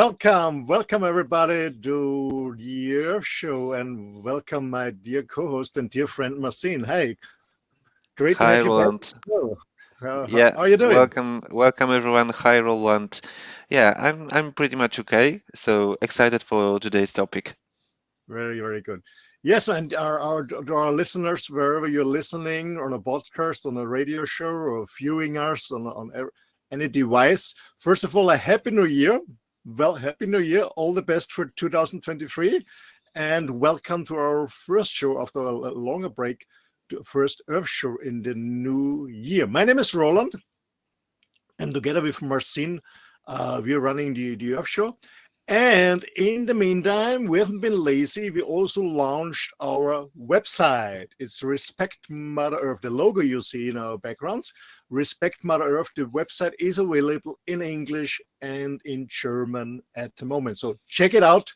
welcome everybody to the Earth Show, and welcome my dear co-host and dear friend Marcin. Hey, great to Hi, have you back. Roland. So, Yeah, how are you doing? welcome everyone. Hi, Roland. Yeah, I'm pretty much okay. So excited for today's topic. Very good. Yes, and our listeners, wherever you're listening, on a podcast, on a radio show, or viewing us on any device, first of all, a happy new year. Well, happy new year. All the best for 2023. And welcome to our first show after a longer break, to first Earth show in the new year. My name is Roland, and together with Marcin, we're running the Earth show. And in the meantime, we haven't been lazy. We also launched our website. It's Respect Mother Earth. The logo you see in our backgrounds, Respect Mother Earth. The website is available in English and in German at the moment. So check it out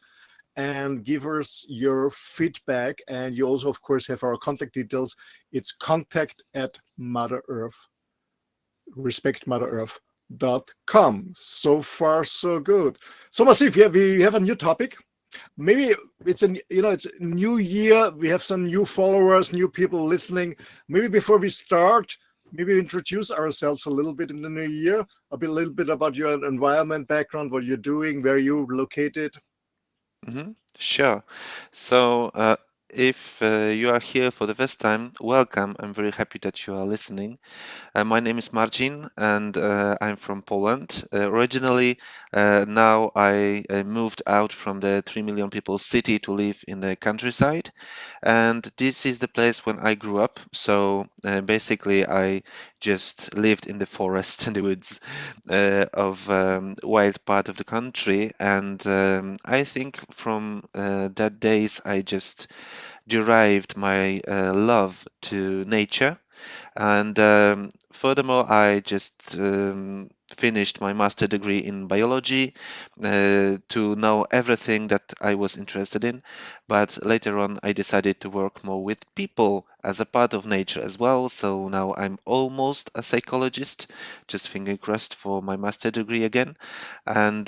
and give us your feedback. And you also, of course, have our contact details. It's contact at Mother Earth, respectmother.earth.com. So far, so good. So, Masif, we have a new topic. Maybe it's it's a new year. We have some new followers, new people listening. Maybe before we start, maybe introduce ourselves a little bit in the new year, a little bit about your environment, background, what you're doing, where you're located. Sure. So, if you are here for the first time, welcome. I'm very happy that you are listening. My name is Marcin, and I'm from Poland. Originally, now I moved out from the 3 million people city to live in the countryside, and this is the place when I grew up. So basically, I just lived in the forest and the woods of wild part of the country, and I think from that days I just derived my love to nature. And furthermore, I just finished my master degree in biology to know everything that I was interested in. But later on, I decided to work more with people as a part of nature as well. So now I'm almost a psychologist, just finger crossed for my master degree again. And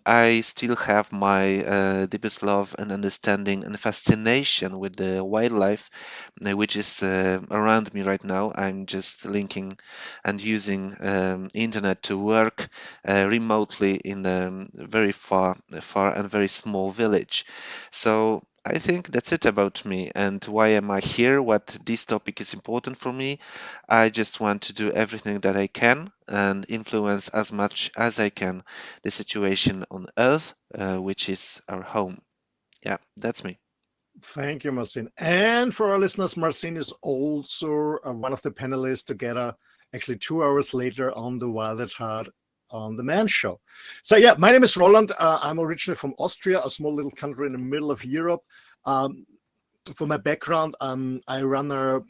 I still have my deepest love and understanding and fascination with the wildlife, which is around me right now. I'm just linking and using internet to work remotely in a very far and very small village. So I think that's it about me. And why am I here? What this topic is important for me? I just want to do everything that I can and influence as much as I can the situation on Earth, which is our home. Yeah, that's me. Thank you, Marcin. And for our listeners, Marcin is also one of the panelists together, actually 2 hours later on the Wild at Heart on the Man Show. So yeah, my name is Roland. I'm originally from Austria, a small little country in the middle of Europe. Um, for my background, I run a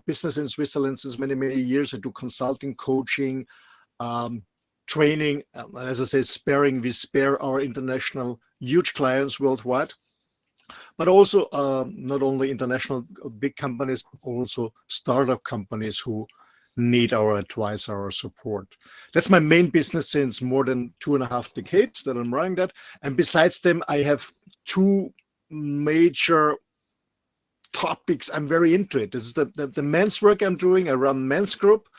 business in Switzerland since many years. I do consulting, coaching, um, training, as I say, sparring. We spare our international huge clients worldwide, but also not only international big companies, also startup companies who need our advice, our support. That's my main business since more than 2.5 decades that I'm running that. And besides them, I have two major topics I'm very into it. This is the men's work I'm doing. I run men's group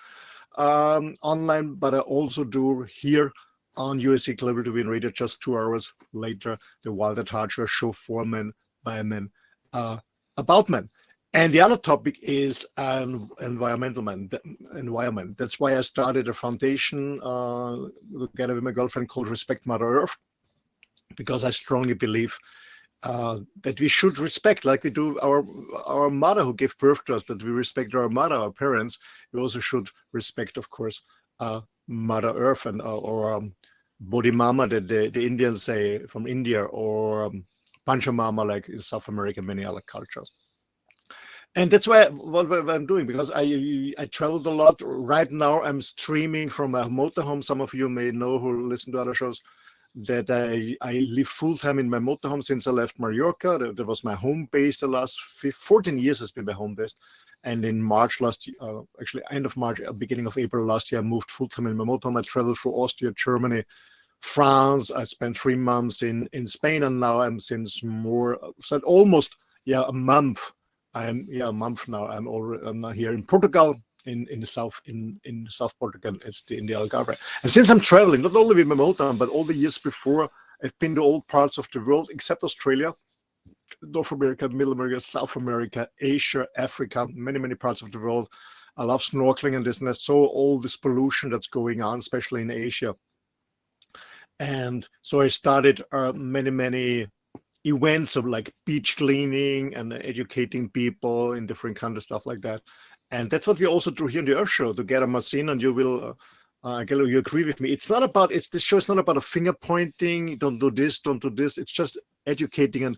online, but I also do here on USA Global to Win Radio just 2 hours later, the Wild at Heart show for men, by men, about men. And the other topic is environment. That's why I started a foundation together with my girlfriend called Respect Mother Earth, because I strongly believe that we should respect, like we do our mother who gave birth to us, that we respect our mother, our parents. We also should respect, of course, Mother Earth and or Bodhi Mama, that the Indians say from India, or Pancha Mama, like in South America, many other cultures. And that's why what I'm doing, because I traveled a lot. Right now, I'm streaming from a motorhome. Some of you may know who listen to other shows that I live full time in my motorhome since I left Mallorca. That was my home base. The last 14 years has been my home base. And in March last year, actually end of March, beginning of April last year, I moved full time in my motorhome. I traveled through Austria, Germany, France. I spent 3 months in Spain, and now I'm since more, so almost a month. A month now. I'm now here in Portugal, in the south, in South Portugal. It's in the Algarve. And since I'm traveling, not only with my motorhome, but all the years before, I've been to all parts of the world except Australia, North America, Middle America, South America, Asia, Africa, many parts of the world. I love snorkeling and this, and I saw all this pollution that's going on, especially in Asia. And so I started many events of like beach cleaning and educating people in different kind of stuff like that. And that's what we also do here in the Earth Show together, MARCIN, and you will, you agree with me. It's not about, this show is not about a finger pointing, don't do this, don't do this. It's just educating.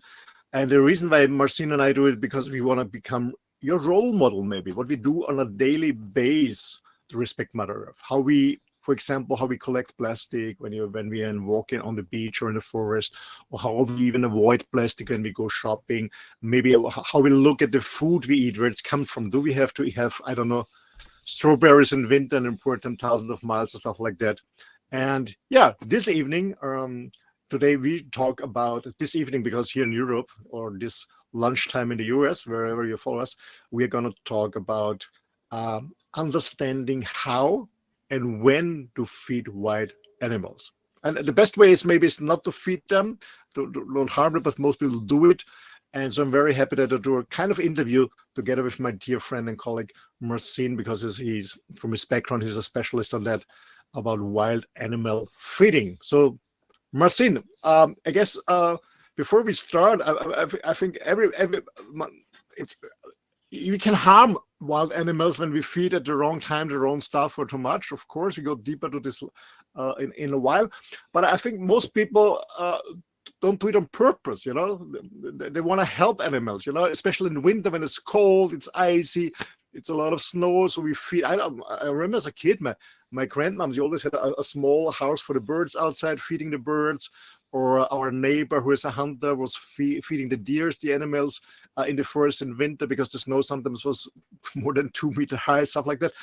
And the reason why MARCIN and I do it, because we want to become your role model, maybe what we do on a daily basis to respect Mother Earth. How we, for example, how we collect plastic when we are walking on the beach or in the forest, or how we even avoid plastic when we go shopping. Maybe how we look at the food we eat, where it's come from. Do we have to have, I don't know, strawberries in winter and import them thousands of miles and stuff like that? And yeah, this evening, today we talk about this evening, because here in Europe, or this lunchtime in the US, wherever you follow us, we are going to talk about understanding how and when to feed wild animals. And the best way is maybe not to feed them, don't harm them, but most people do it. And so I'm very happy that I do a kind of interview together with my dear friend and colleague MARCIN, because he's from his background, he's a specialist on that, about wild animal feeding. So MARCIN, I guess before we start, I think we can harm wild animals when we feed at the wrong time, the wrong stuff, or too much. Of course, we go deeper to this in a while. But I think most people don't do it on purpose, you know. They want to help animals, you know, especially in winter when it's cold, it's icy, it's a lot of snow. So we feed. I remember as a kid, my grandmoms, you always had a small house for the birds outside, feeding the birds. Or our neighbor who is a hunter was feeding the deers, the animals in the forest in winter, because the snow sometimes was more than 2 meters high, stuff like that.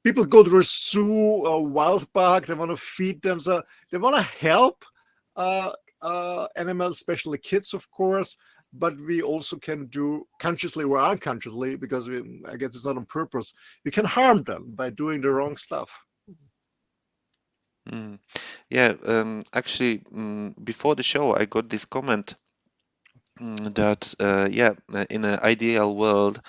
People go to a zoo or wild park, they want to feed them. So they want to help animals, especially kids, of course. But we also can do consciously or unconsciously, because I guess it's not on purpose. We can harm them by doing the wrong stuff. Yeah, actually, before the show, I got this comment that, in an ideal world,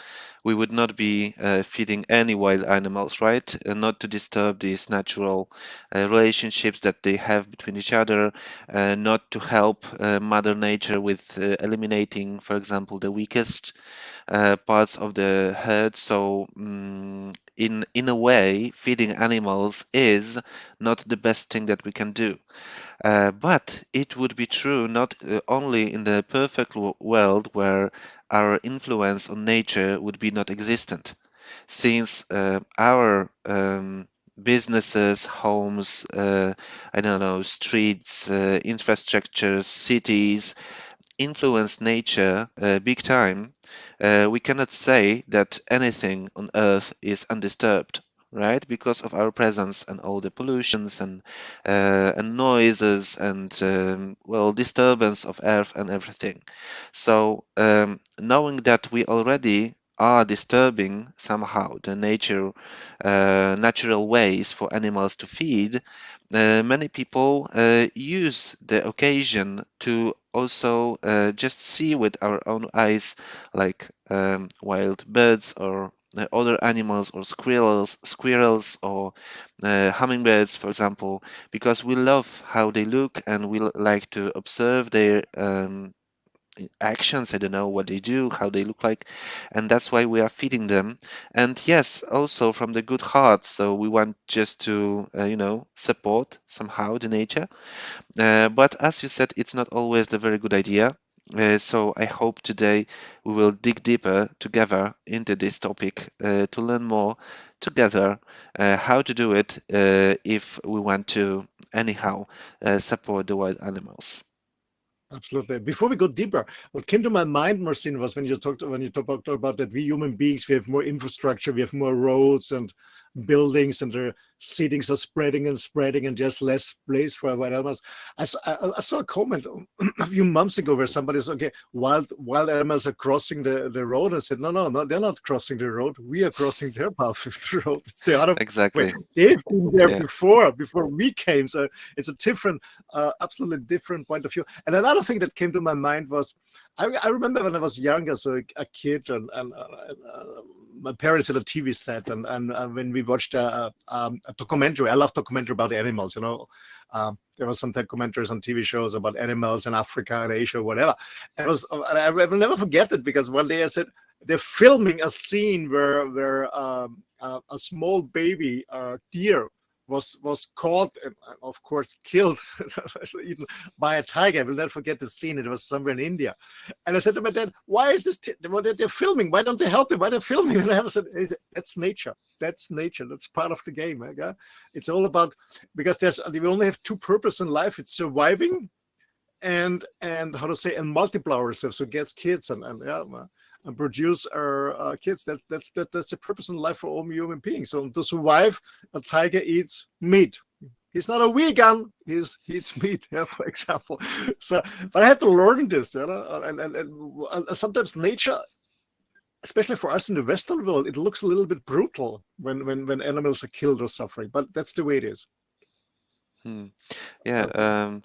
we would not be feeding any wild animals, right? Not to disturb these natural relationships that they have between each other, not to help Mother Nature with eliminating, for example, the weakest parts of the herd. So, in a way, feeding animals is not the best thing that we can do. But it would be true not only in the perfect world where our influence on nature would be not existent, since our businesses, homes, I don't know, streets, infrastructures, cities influence nature big time. We cannot say that anything on Earth is undisturbed, right? Because of our presence and all the pollutions and noises and well, disturbance of Earth and everything. So knowing that we already are disturbing somehow the natural ways for animals to feed, many people use the occasion to also just see with our own eyes, like wild birds or other animals or squirrels or hummingbirds, for example, because we love how they look and we like to observe their actions. I don't know what they do, how they look like, and that's why we are feeding them. And yes, also from the good heart, so we want just to support somehow the nature, but as you said, it's not always the very good idea. So I hope today we will dig deeper together into this topic to learn more together how to do it if we want to anyhow support the wild animals. Absolutely. Before we go deeper, what came to my mind, MARCIN, was when you talked about that we human beings, we have more infrastructure, we have more roads and buildings, and their seatings are spreading and spreading, and just less place for wild animals. I saw a comment a few months ago where somebody said, okay, wild animals are crossing the road. I said, no, they're not crossing the road. We are crossing their part of the road. It's the other way. Exactly. They've been there Yeah. before we came. So it's a different, absolutely different point of view. And another thing that came to my mind was, I remember when I was younger, so a kid, and my parents had a TV set, and when we watched a documentary, I love documentary about animals. There were some documentaries on TV shows about animals in Africa and Asia, whatever. And I will never forget it, because one day I said they're filming a scene where a small baby deer was caught and of course killed eaten by a tiger. I will never forget the scene. It was somewhere in India. And I said to my dad, why is this they're filming? Why don't they help them? Why they're filming? And I said, that's nature. That's nature. That's part of the game. Okay? It's all about, because we only have two purposes in life. It's surviving and how to say, and multiply ourselves, so get kids and produce our kids. That's the purpose in life for all human beings. So to survive, a tiger eats meat. He's not a vegan. He eats meat, for example. So, but I had to learn this, and sometimes nature, especially for us in the Western world, it looks a little bit brutal when animals are killed or suffering. But that's the way it is. Hmm. Yeah.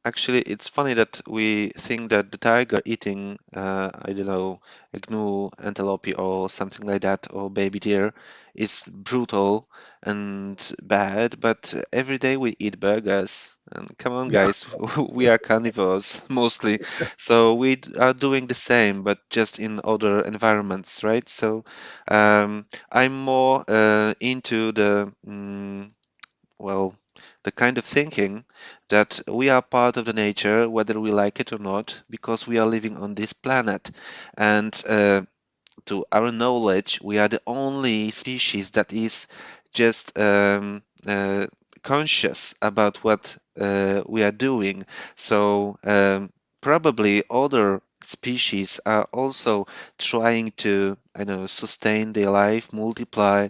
Actually, it's funny that we think that the tiger eating, I don't know, a gnu, antelope, or something like that, or baby deer, is brutal and bad. But every day we eat burgers. And come on, Yeah. guys, we are carnivores mostly, so are doing the same, but just in other environments, right? So I'm more into well, the kind of thinking that we are part of the nature, whether we like it or not, because we are living on this planet. And to our knowledge, we are the only species that is just conscious about what we are doing. So probably other species are also trying to, I know, sustain their life, multiply,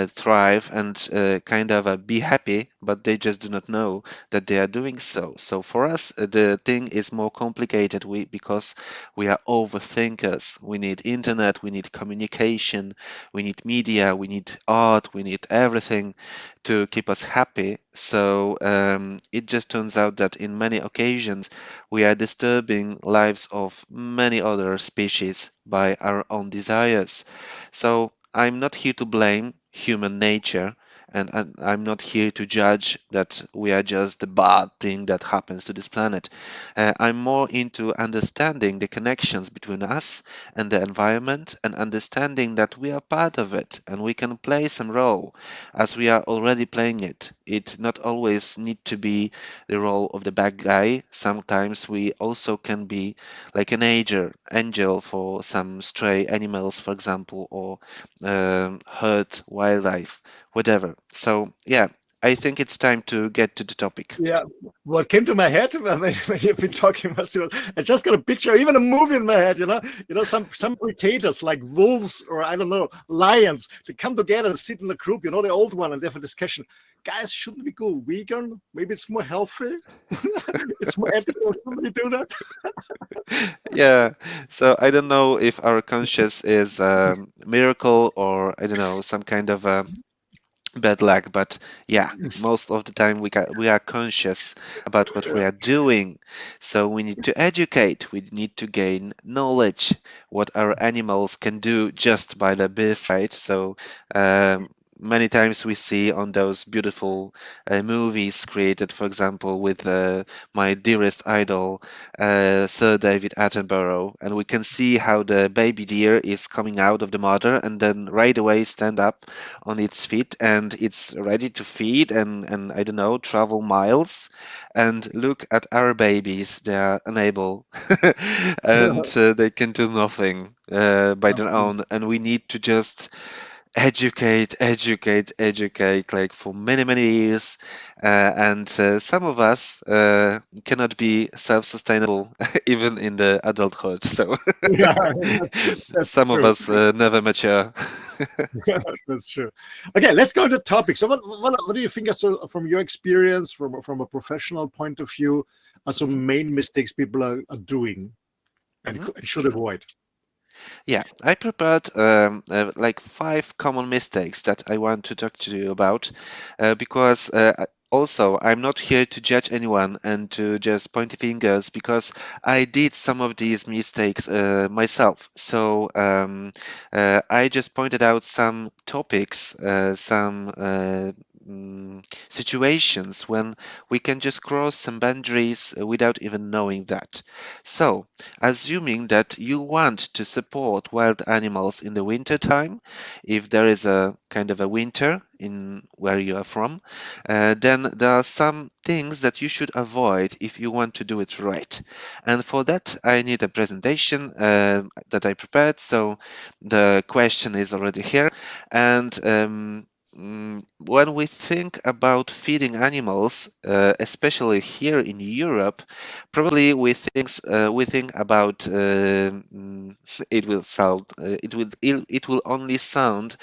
thrive, and kind of be happy, but they just do not know that they are doing so. So for us, the thing is more complicated. Because we are overthinkers. We need internet, we need communication, we need media, we need art, we need everything to keep us happy. So it just turns out that in many occasions we are disturbing lives of many other species by our own desires. So I'm not here to blame human nature. And I'm not here to judge that we are just the bad thing that happens to this planet. I'm more into understanding the connections between us and the environment, and understanding that we are part of it and we can play some role as we are already playing it. It not always need to be the role of the bad guy. Sometimes we also can be like an angel for some stray animals, for example, or hurt wildlife, whatever. So yeah, I think it's time to get to the topic. Yeah, what came to my head when you've been talking, Marcel, I just got a picture, even a movie in my head. Some predators like wolves, or I don't know, lions. They come together and sit in a group. The old one, and they have a discussion. Guys, shouldn't we go vegan? Maybe it's more healthy. It's more ethical. Shouldn't we do that? Yeah, so I don't know if our conscious is a miracle, or I don't know, some kind of bad luck, but yeah, most of the time we are conscious about what we Yeah. are doing. So we need to educate, we need to gain knowledge what our animals can do just by the birthright. So many times we see on those beautiful movies created, for example, with my dearest idol, Sir David Attenborough, and we can see how the baby deer is coming out of the mother and then right away stand up on its feet, and it's ready to feed and I don't know, travel miles. And look at our babies, they are unable and they can do nothing by their own, and we need to just educate, like for many, many years. And some of us cannot be self-sustainable even in the adulthood. So Yeah, that's some of true. us never mature. That's true. Okay, let's go to the topic. So, what do you think, from your experience, from a professional point of view, are Mhm, some main mistakes people are doing and, mhm. and should avoid? Yeah, I prepared like 5 common mistakes that I want to talk to you about because also I'm not here to judge anyone and to just point fingers because I did some of these mistakes myself. So I just pointed out some topics, some situations when we can just cross some boundaries without even knowing that. So, assuming that you want to support wild animals in the winter time, if there is a kind of a winter in where you are from, then there are some things that you should avoid if you want to do it right. And for that, I need a presentation that I prepared. So the question is already here. And when we think about feeding animals, especially here in Europe, probably we think about it will sound it will only sound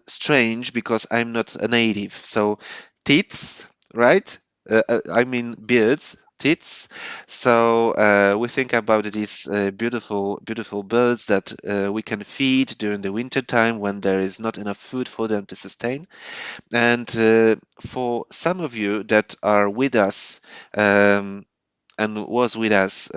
strange because I'm not a native. So teats, right? I mean birds, teats. So we think about these beautiful birds that we can feed during the winter time when there is not enough food for them to sustain. And for some of you that are with us, and was with us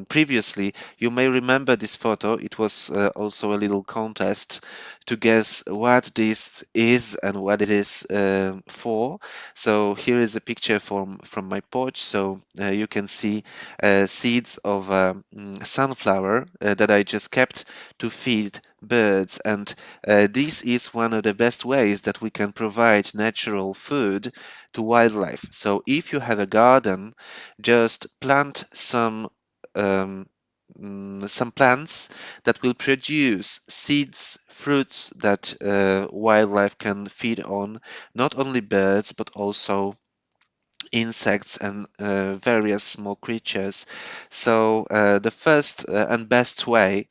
previously, you may remember this photo. It was also a little contest to guess what this is and what it is for. So here is a picture from my porch. So you can see seeds of sunflower that I just kept to feed birds, and this is one of the best ways that we can provide natural food to wildlife. So if you have a garden, just plant um, some plants that will produce seeds, fruits that wildlife can feed on, not only birds but also insects and various small creatures. So the first and best way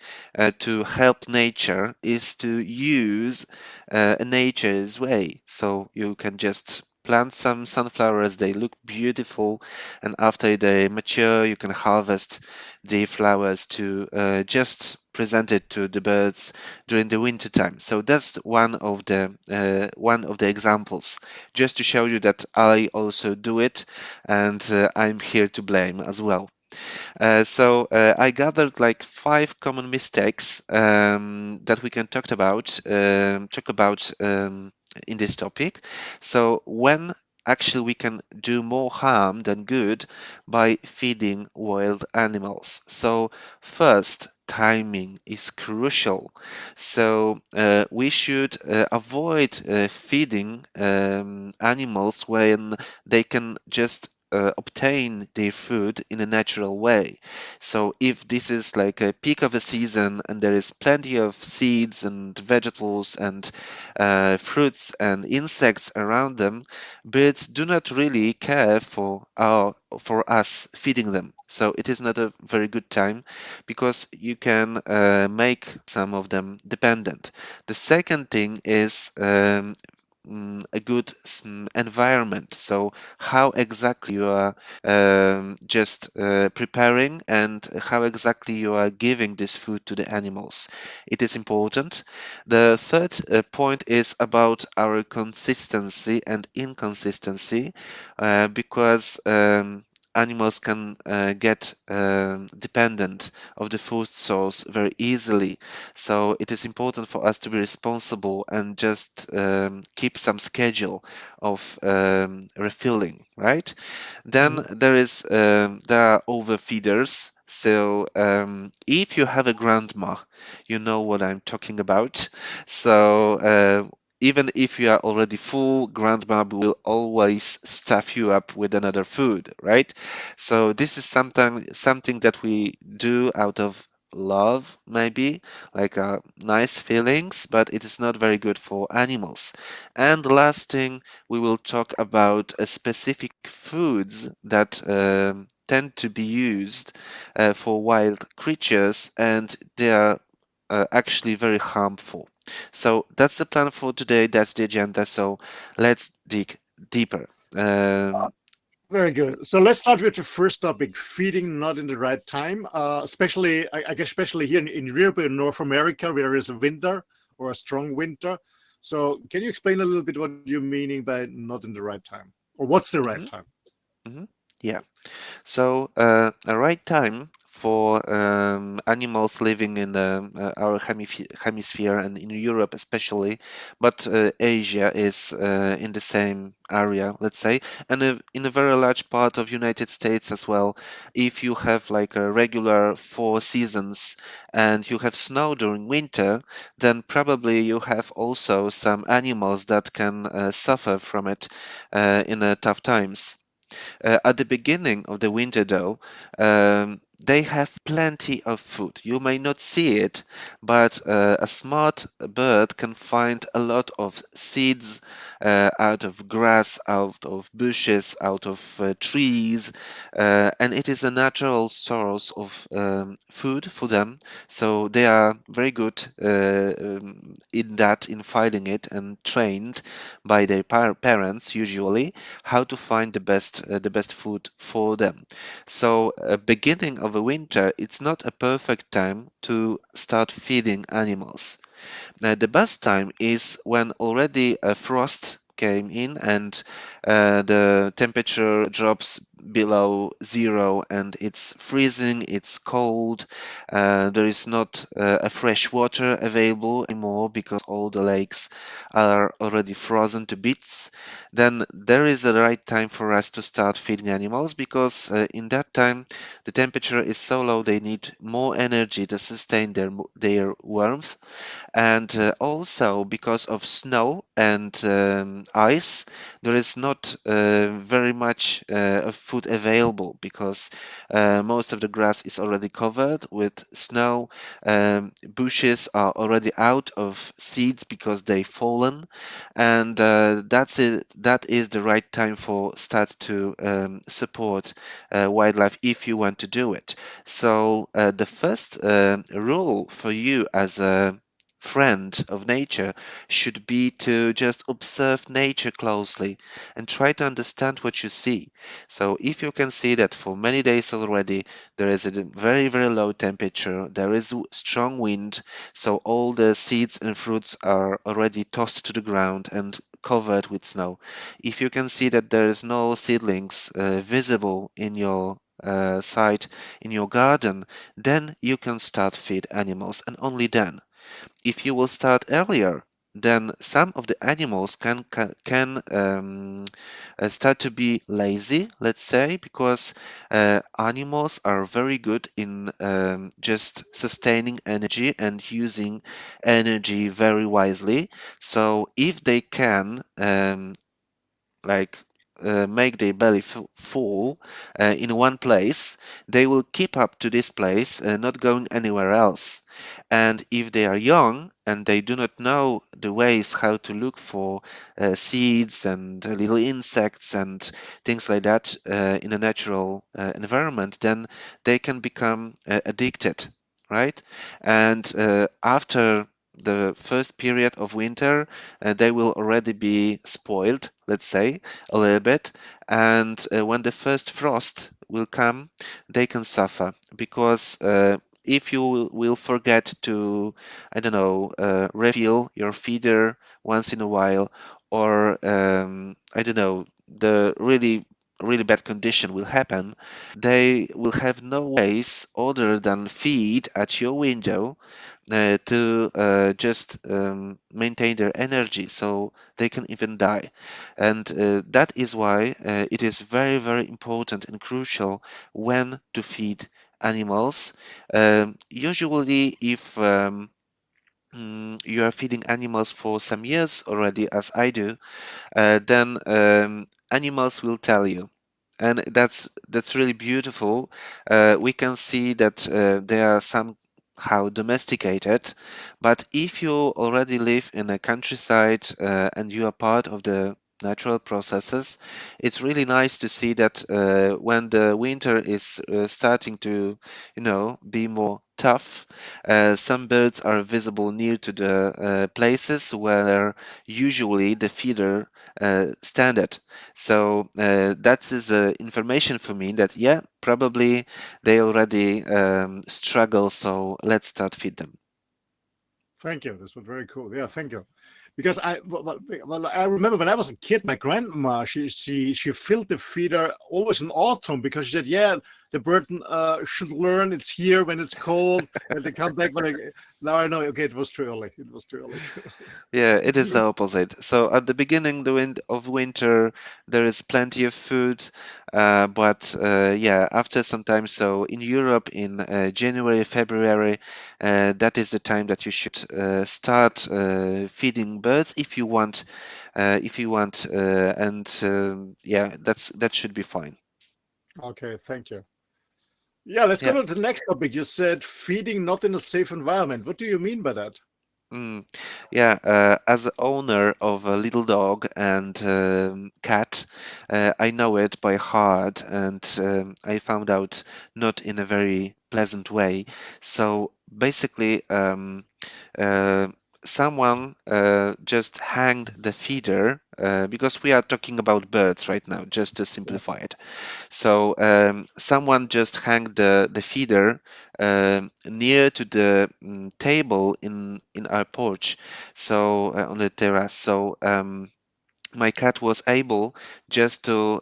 to help nature is to use nature's way. So you can just plant some sunflowers, they look beautiful, and after they mature, you can harvest the flowers to just present it to the birds during the winter time. So that's one of the examples, just to show you that I also do it, and I'm here to blame as well. So I gathered like 5 common mistakes that we can talk about in this topic. So when actually we can do more harm than good by feeding wild animals. So first, timing is crucial. So we should avoid feeding animals when they can just obtain their food in a natural way. So if this is like a peak of a season and there is plenty of seeds and vegetables and fruits and insects around them, birds do not really care for us feeding them. So it is not a very good time because you can make some of them dependent. The second thing is a good environment. So how exactly you are just preparing and how exactly you are giving this food to the animals. It is important. The third point is about our consistency and inconsistency because animals can get dependent of the food source very easily. So it is important for us to be responsible and just keep some schedule of refilling, right? Then Mhm. there are overfeeders. So if you have a grandma, you know what I'm talking about. So even if you are already full, grandma will always stuff you up with another food, right? So this is something that we do out of love, maybe, like nice feelings, but it is not very good for animals. And last thing, we will talk about specific foods that tend to be used for wild creatures, and they are actually very harmful. So that's the plan for today. That's the agenda. So let's dig deeper. Very good. So let's start with the first topic: feeding not in the right time. Especially, I guess, especially here in Europe and North America, where there is a winter or a strong winter. So, can you explain a little bit what you're meaning by not in the right time, or what's the right Mhm, time? mhm. Yeah. So, a right time for animals living in our hemisphere and in Europe especially, but Asia is in the same area, let's say, and in a very large part of United States as well. If you have like a regular 4 seasons and you have snow during winter, then probably you have also some animals that can suffer from it in tough times. At the beginning of the winter, though, they have plenty of food. You may not see it, but a smart bird can find a lot of seeds out of grass, out of bushes, out of trees, and it is a natural source of food for them. So they are very good in that, in finding it, and trained by their parents usually how to find the best food for them. So, beginning of the winter, it's not a perfect time to start feeding animals. The best time is when already a frost came in and the temperature drops below zero and it's freezing, it's cold, there is not a fresh water available anymore because all the lakes are already frozen to bits. Then there is a right time for us to start feeding animals because in that time the temperature is so low they need more energy to sustain their warmth, and also because of snow and ice, there is not very much of food available because most of the grass is already covered with snow. Bushes are already out of seeds because they've fallen, and that's it. That is the right time for start to support wildlife if you want to do it. So the first rule for you as a friend of nature should be to just observe nature closely and try to understand what you see. So, if you can see that for many days already there is a very, very low temperature, there is strong wind, so all the seeds and fruits are already tossed to the ground and covered with snow. If you can see that there is no seedlings visible in your site, in your garden, then you can start feed animals, and only then. If you will start earlier, then some of the animals can start to be lazy, let's say, because animals are very good in just sustaining energy and using energy very wisely. So if they can like make their belly full in one place, they will keep up to this place, not going anywhere else. And if they are young and they do not know the ways how to look for seeds and little insects and things like that in a natural environment, then they can become addicted, right? And after the first period of winter, they will already be spoiled, let's say, a little bit. And when the first frost will come, they can suffer because if you will forget to, I don't know, refill your feeder once in a while, or I don't know, the really bad condition will happen, they will have no ways other than feed at your window to just maintain their energy so they can even die. And that is why it is very, very important and crucial when to feed animals. Usually, if you are feeding animals for some years already, as I do, then animals will tell you. And that's really beautiful. We can see that there are some how domesticated. But if you already live in a countryside and you are part of the natural processes, it's really nice to see that when the winter is starting to, be more tough, some birds are visible near to the places where usually the feeder standard. So that is information for me that yeah, probably they already struggle. So let's start feed them. Thank you. This was very cool. Yeah, thank you. Because I remember when I was a kid, my grandma she filled the feeder always in autumn because she said, yeah, the bird should learn it's here when it's cold and they come back when I. Now I know. Okay, it was too early. It was too early. Yeah, it is the opposite. So at the beginning of winter, there is plenty of food, but yeah, after some time, so in Europe in January, February, that is the time that you should start feeding birds if you want, and yeah, that should be fine. Okay, thank you. Yeah, let's Yeah. go to the next topic. You said feeding not in a safe environment. What do you mean by that? Mm, yeah, as owner of a little dog and cat, I know it by heart, and I found out not in a very pleasant way. So basically, uh, someone just hanged the feeder because we are talking about birds right now, just to Yeah. simplify it. So someone just hung the feeder near to the table in our porch, so on the terrace. So my cat was able just to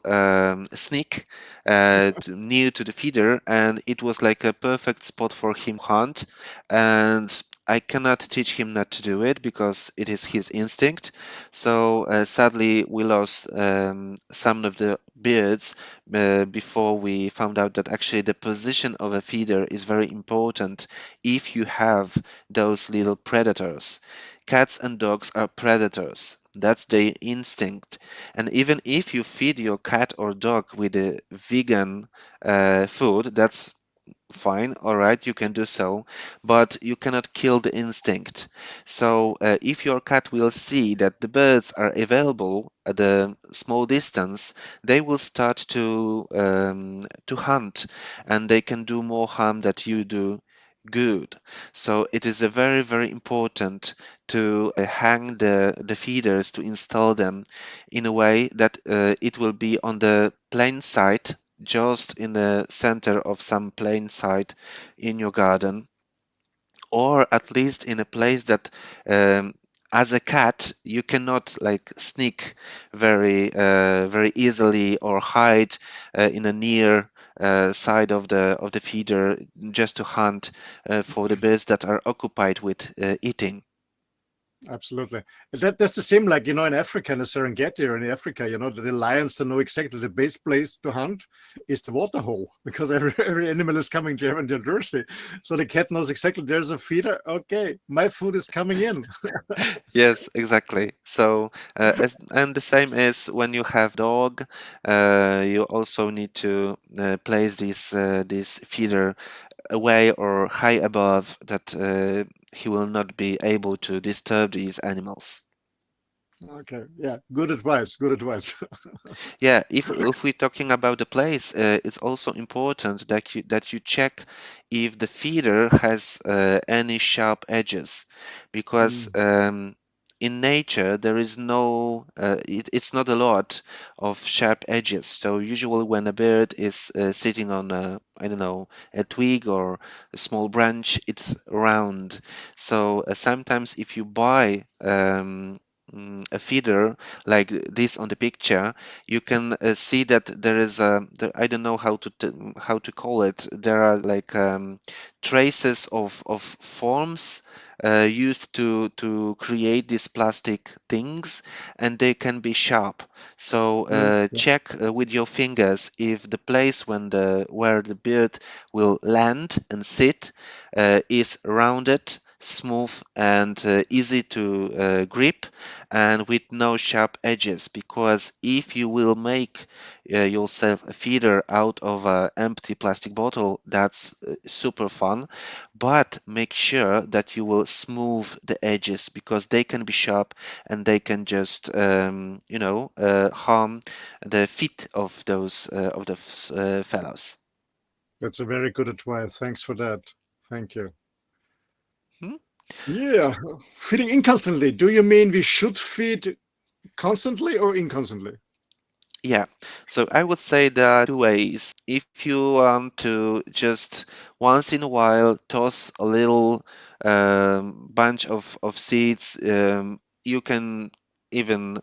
sneak near to the feeder, and it was like a perfect spot for him hunt. And I cannot teach him not to do it because it is his instinct. So sadly, we lost some of the birds before we found out that actually the position of a feeder is very important if you have those little predators. Cats and dogs are predators. That's their instinct. And even if you feed your cat or dog with a vegan food, that's fine, all right, you can do so, but you cannot kill the instinct. So if your cat will see that the birds are available at a small distance, they will start to hunt, and they can do more harm than you do good. So it is a very, very important to hang the feeders, to install them in a way that it will be on the plain side, just in the center of some plain site in your garden, or at least in a place that as a cat you cannot like sneak very easily or hide in a near side of the feeder just to hunt for the birds that are occupied with eating. Absolutely. That's the same like, in Africa, in the Serengeti or in Africa, the lions, they know exactly the best place to hunt is the water hole because every animal is coming there when they're thirsty. So the cat knows exactly there's a feeder. Okay, my food is coming in. Yes, exactly. So, and the same is when you have dog, you also need to place this feeder away or high above that he will not be able to disturb these animals. Okay, yeah, good advice. Good advice. Yeah, if we're talking about the place, it's also important that you check if the feeder has any sharp edges, because Mm, in nature there is no, it's not a lot of sharp edges. So usually when a bird is sitting on a, I don't know, a twig or a small branch, it's round. So sometimes if you buy a feeder like this on the picture, you can see that there is I don't know how to call it. There are like traces of forms used to create these plastic things, and they can be sharp. So yeah. check with your fingers if the place where the bird will land and sit is rounded, smooth and easy to grip and with no sharp edges. Because if you will make yourself a feeder out of an empty plastic bottle, that's super fun. But make sure that you will smooth the edges because they can be sharp and they can just harm the feet of those fellows. That's a very good advice. Thanks for that. Thank you. Hmm? Yeah, feeding inconstantly. Do you mean we should feed constantly or inconstantly? Yeah, so I would say there are two ways. If you want to just once in a while toss a little bunch of seeds, you can even,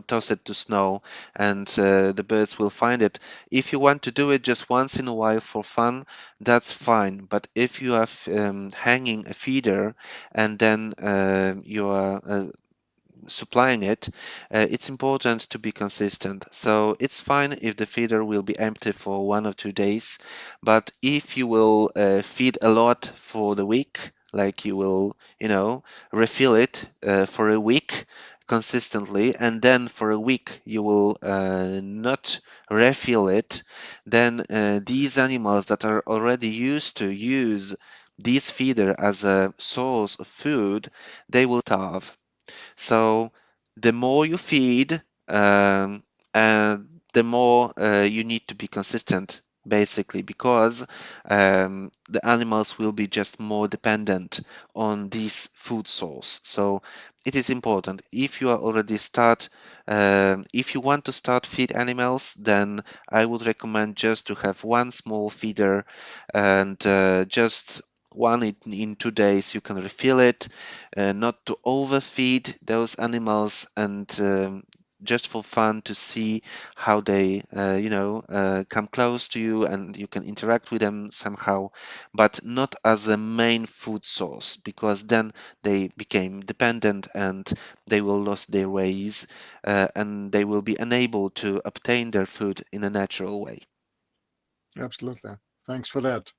toss it to snow and the birds will find it. If you want to do it just once in a while for fun, that's fine. But if you are hanging a feeder and then you are supplying it, it's important to be consistent. So it's fine if the feeder will be empty for 1 or 2 days, but if you will feed a lot for the week, like you will, refill it for a week consistently, and then for a week you will not refill it, then these animals that are already used to use this feeder as a source of food, they will starve. So the more you feed, and the more you need to be consistent, basically, because the animals will be just more dependent on this food source. So it is important. If you are already if you want to start feed animals, then I would recommend just to have one small feeder and just one in 2 days you can refill it, not to overfeed those animals, and just for fun to see how they, come close to you and you can interact with them somehow, but not as a main food source, because then they became dependent and they will lose their ways, and they will be unable to obtain their food in a natural way. Absolutely. Thanks for that.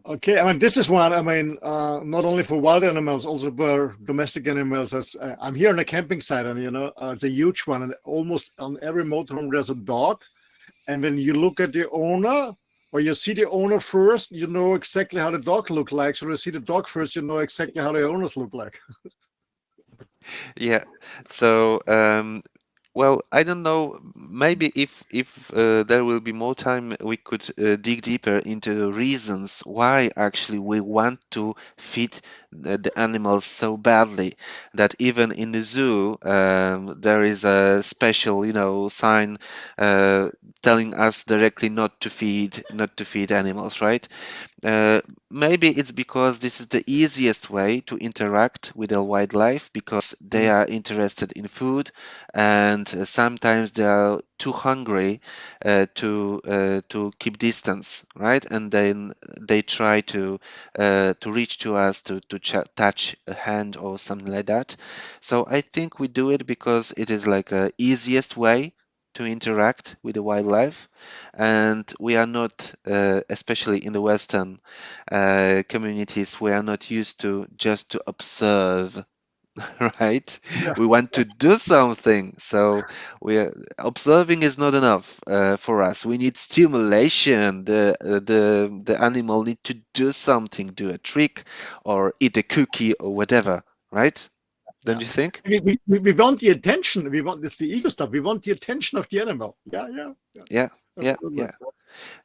Okay, I mean, this is one, I mean, not only for wild animals, also for domestic animals. As I'm here on a camping site, and it's a huge one, and almost on every motorhome there's a dog. And when you look at the owner, or you see the owner first, you know exactly how the dog look like. So you see the dog first, you know exactly how the owners look like. Yeah. So, well, I don't know. Maybe if there will be more time, we could dig deeper into the reasons why actually we want to feed the animals so badly that even in the zoo there is a special, sign uh, telling us directly not to feed animals, right? Maybe it's because this is the easiest way to interact with the wildlife because they Mm, are interested in food, and sometimes they are too hungry to keep distance, right? And then they try to reach to us to touch a hand or something like that. So I think we do it because it is like a easiest way to interact with the wildlife, and we are not, especially in the Western communities, we are not used to just to observe, right? yeah, We want to do something. So observing is not enough for us. We need stimulation. The animal need to do something, do a trick, or eat a cookie or whatever, right? yeah. Don't you think? We want the attention. We want, it's the ego stuff. We want the attention of the animal. Yeah, yeah, yeah, Yeah, yeah, absolutely. yeah.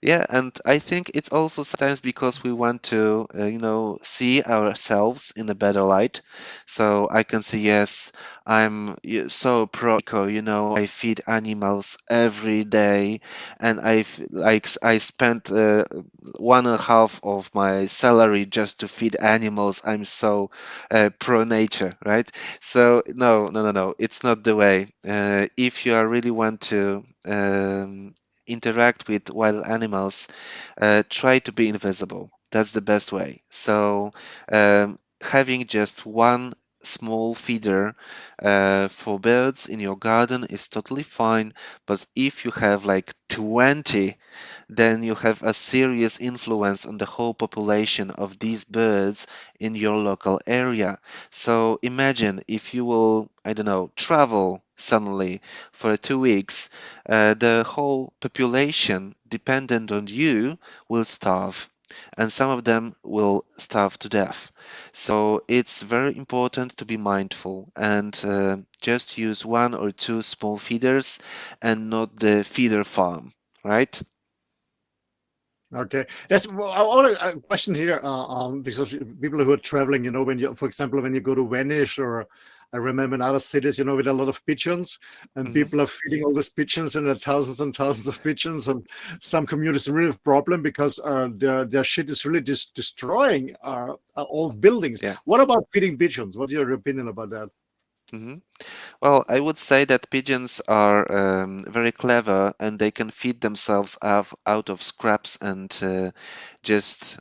Yeah, and I think it's also sometimes because we want to, see ourselves in a better light. So I can say, yes, I'm so pro eco, I feed animals every day, and I spent 1.5 of my salary just to feed animals. I'm so pro nature, right? So no, no, no, no, it's not the way. If you are really want to interact with wild animals, try to be invisible. That's the best way. So, having just one small feeder for birds in your garden is totally fine, but if you have like 20, then you have a serious influence on the whole population of these birds in your local area. So imagine if you will, I don't know, travel suddenly for 2 weeks, the whole population dependent on you will starve. And some of them will starve to death. So it's very important to be mindful and just use one or two small feeders and not the feeder farm, right? Okay, that's well, I want a question here because people who are traveling, when you, for example, when you go to Venice or I remember in other cities, with a lot of pigeons, and Mhm. people are feeding all these pigeons, and there are thousands and thousands of pigeons, and some communities really have a problem because their shit is really destroying all buildings. Yeah. What about feeding pigeons? What's your opinion about that? Mhm. Well, I would say that pigeons are very clever and they can feed themselves out of scraps and just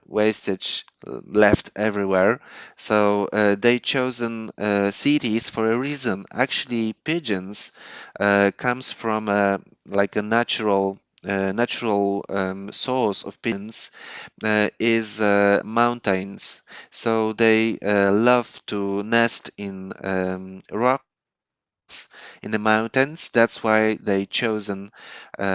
wastage left everywhere. So they chosen cities for a reason. Actually, pigeons comes from like a natural source of pigeons is mountains. So they love to nest in rocks in the mountains. That's why they chosen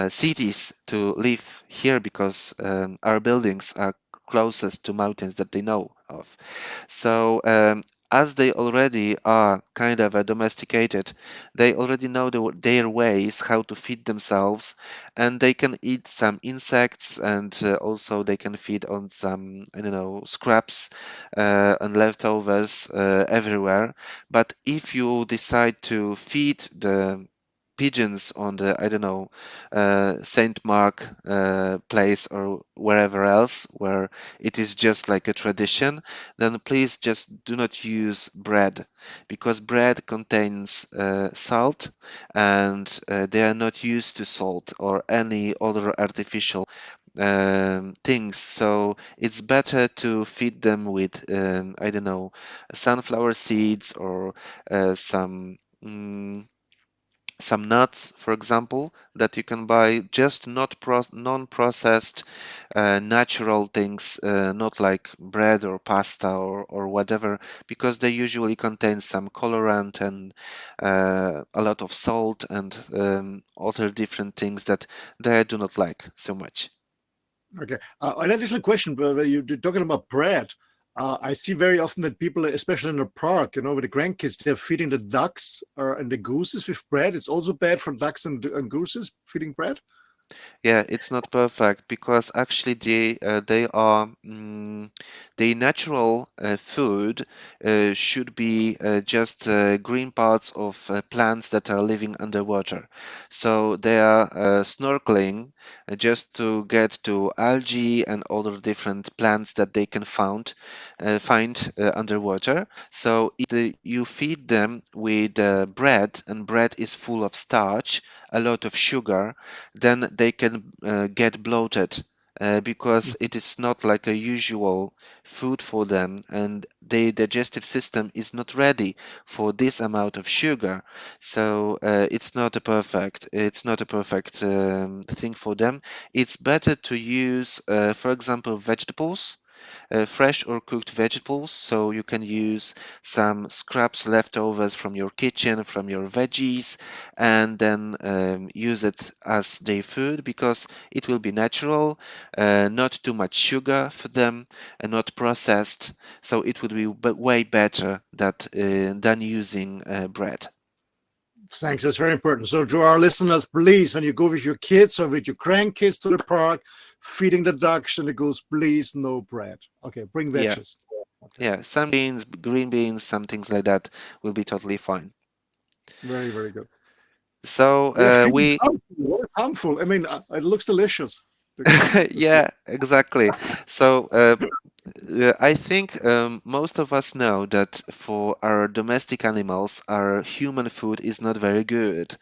cities to live here because our buildings are closest to mountains that they know of. So, as they already are kind of domesticated, they already know their ways how to feed themselves, and they can eat some insects, and also they can feed on some, I don't know, scraps and leftovers everywhere. But if you decide to feed the pigeons on the, I don't know, Saint Mark place or wherever else where it is just like a tradition, then please just do not use bread because bread contains salt and they are not used to salt or any other artificial things. So it's better to feed them with, I don't know, sunflower seeds or some. Some nuts, for example, that you can buy, just not non-processed, natural things, not like bread or pasta or whatever, because they usually contain some colorant and a lot of salt and other different things that they do not like so much. Okay. An additional question, where you're talking about bread. I see very often that people, especially in the park, with the grandkids, they're feeding the ducks and the gooses with bread. It's also bad for ducks and gooses feeding bread. Yeah, it's not perfect because actually they are the natural food should be just green parts of plants that are living underwater. So they are snorkeling just to get to algae and other different plants that they can find underwater. So if you feed them with bread, and bread is full of starch, a lot of sugar, then they can get bloated because it is not like a usual food for them, and the digestive system is not ready for this amount of sugar. So it's not a perfect thing for them. It's better to use, for example, vegetables, fresh or cooked vegetables. So you can use some scraps leftovers from your kitchen, from your veggies, and then use it as their food because it will be natural, not too much sugar for them, and not processed. So it would be way better than using bread. Thanks. That's very important. So, to our listeners, please, when you go with your kids or with your grandkids to the park, feeding the ducks and the goose, please, no bread. Okay, bring Yeah, veggies. Okay, yeah, some beans, green beans, some things like that will be totally fine. very, very good. So Yeah, shrimp is we harmful. What is harmful? I mean, it looks delicious. The shrimp. yeah, exactly. So I think most of us know that for our domestic animals, our human food is not very good.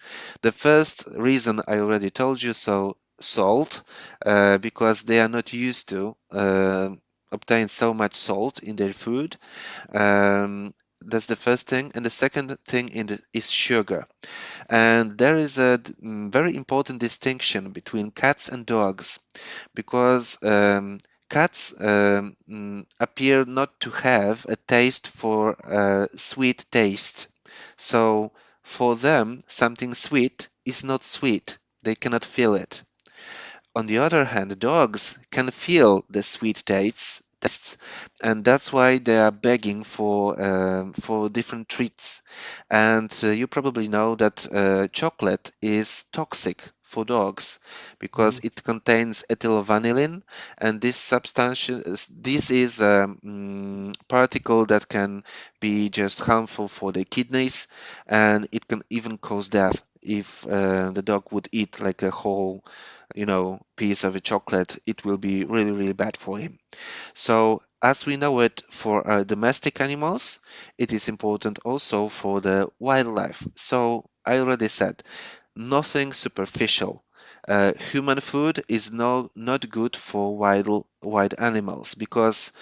The first reason I already told you, so salt, because they are not used to obtain so much salt in their food. Um, That's the first thing. And the second thing is sugar. And there is a very important distinction between cats and dogs, because cats appear not to have a taste for sweet taste. So for them, something sweet is not sweet. They cannot feel it. On the other hand, dogs can feel the sweet tastes, and that's why they are begging for different treats. And you probably know that chocolate is toxic for dogs because Mhm. it contains ethyl vanillin, and this is a particle that can be just harmful for the kidneys, and it can even cause death if the dog would eat like a whole piece of a chocolate. It will be really, really bad for him. So, as we know it for domestic animals, it is important also for the wildlife. So, I already said nothing superficial. Human food is not good for wild animals because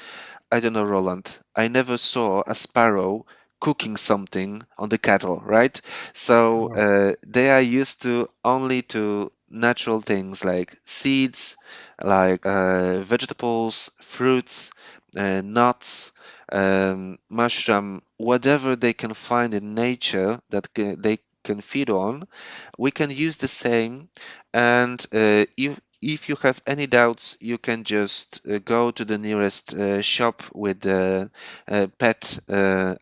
I don't know, Roland. I never saw a sparrow cooking something on the cattle, right? So No. they are used to only to natural things like seeds, like vegetables, fruits, nuts, mushroom, whatever they can find in nature that they can feed on. We can use the same, and if you have any doubts, you can just go to the nearest shop with pet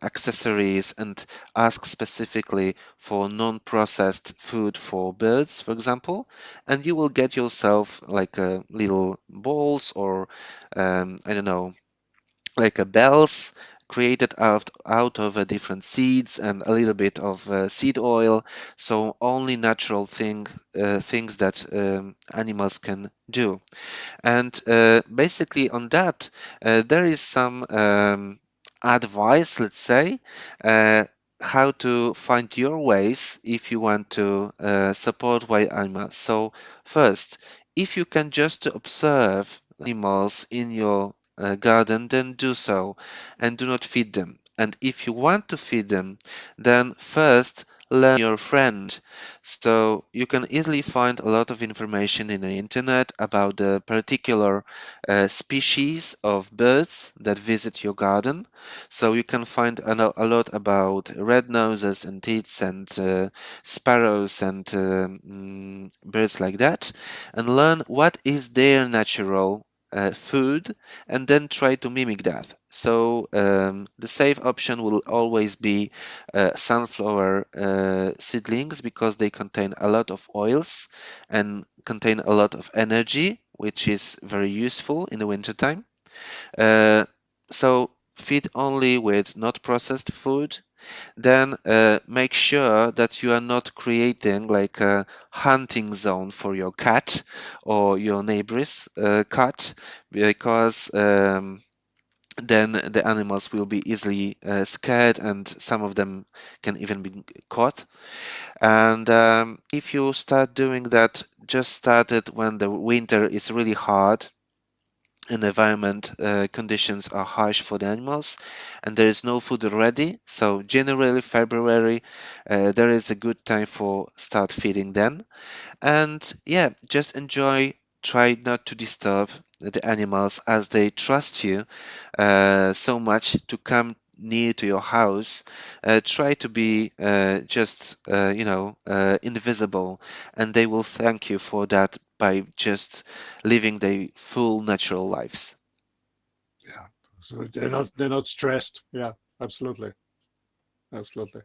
accessories and ask specifically for non-processed food for birds, for example, and you will get yourself like little balls or I don't know, like a bells created out of different seeds and a little bit of seed oil. So only natural things that animals can do. And basically on that, there is some advice, let's say, uh, how to find your ways if you want to support wild animals. So first, if you can just observe animals in your garden, then do so and do not feed them. And if you want to feed them, then first learn your friend. So you can easily find a lot of information in the internet about the particular species of birds that visit your garden. So you can find a lot about red noses and tits and sparrows and birds like that, and learn what is their natural food, and then try to mimic that. So the safe option will always be sunflower seedlings because they contain a lot of oils and contain a lot of energy, which is very useful in the wintertime. Uh, so feed only with not processed food. Then make sure that you are not creating like a hunting zone for your cat or your neighbor's cat, because then the animals will be easily scared and some of them can even be caught. And if you start doing that, just start it when the winter is really hard and the environment conditions are harsh for the animals and there is no food already. So January, February, there is a good time for start feeding then. And yeah, just enjoy. Try not to disturb the animals as they trust you so much to come near to your house. Try to be just, invisible, and they will thank you for that by just living their full natural lives. Yeah. So they're not stressed. Yeah, absolutely. Absolutely.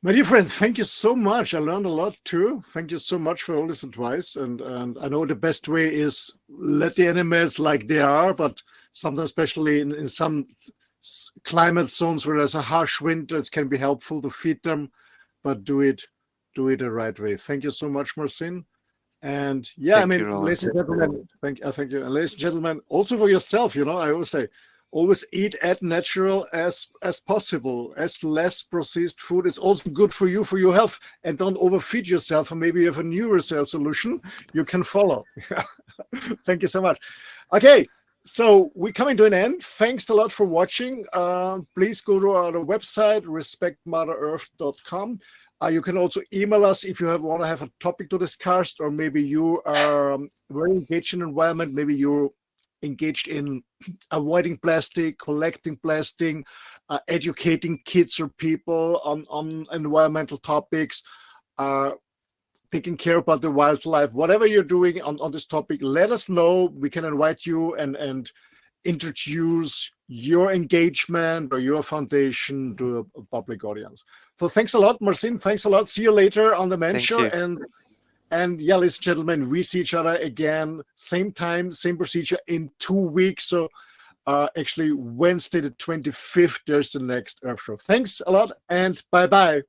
My dear friend, thank you so much. I learned a lot too. Thank you so much for all this advice. And I know the best way is let the animals like they are, but sometimes, especially in some climate zones where there's a harsh winter, it can be helpful to feed them, but do it the right way. Thank you so much, Marcin. And yeah, I Thank you, mean, ladies Roland. and gentlemen, thank you. And ladies and gentlemen, also for yourself, I always say, always eat as natural as possible. As less processed food is also good for you, for your health. And don't overfeed yourself. And maybe you have a new research solution you can follow. Thank you so much. Okay. So we're coming to an end. Thanks a lot for watching. Please go to our website, respectmotherearth.com. You can also email us if you want to have a topic to discuss, or maybe you are very engaged in environment. Maybe you're engaged in avoiding plastic, collecting plastic, educating kids or people on environmental topics, taking care about the wildlife. Whatever you're doing on this topic, let us know. We can invite you and introduce your engagement or your foundation to a public audience. So thanks a lot, Marcin. Thanks a lot. See you later on the men's show. And yeah, ladies and gentlemen, we see each other again, same time, same procedure in 2 weeks. So actually Wednesday the 25th, there's the next Earth Show. Thanks a lot and bye-bye.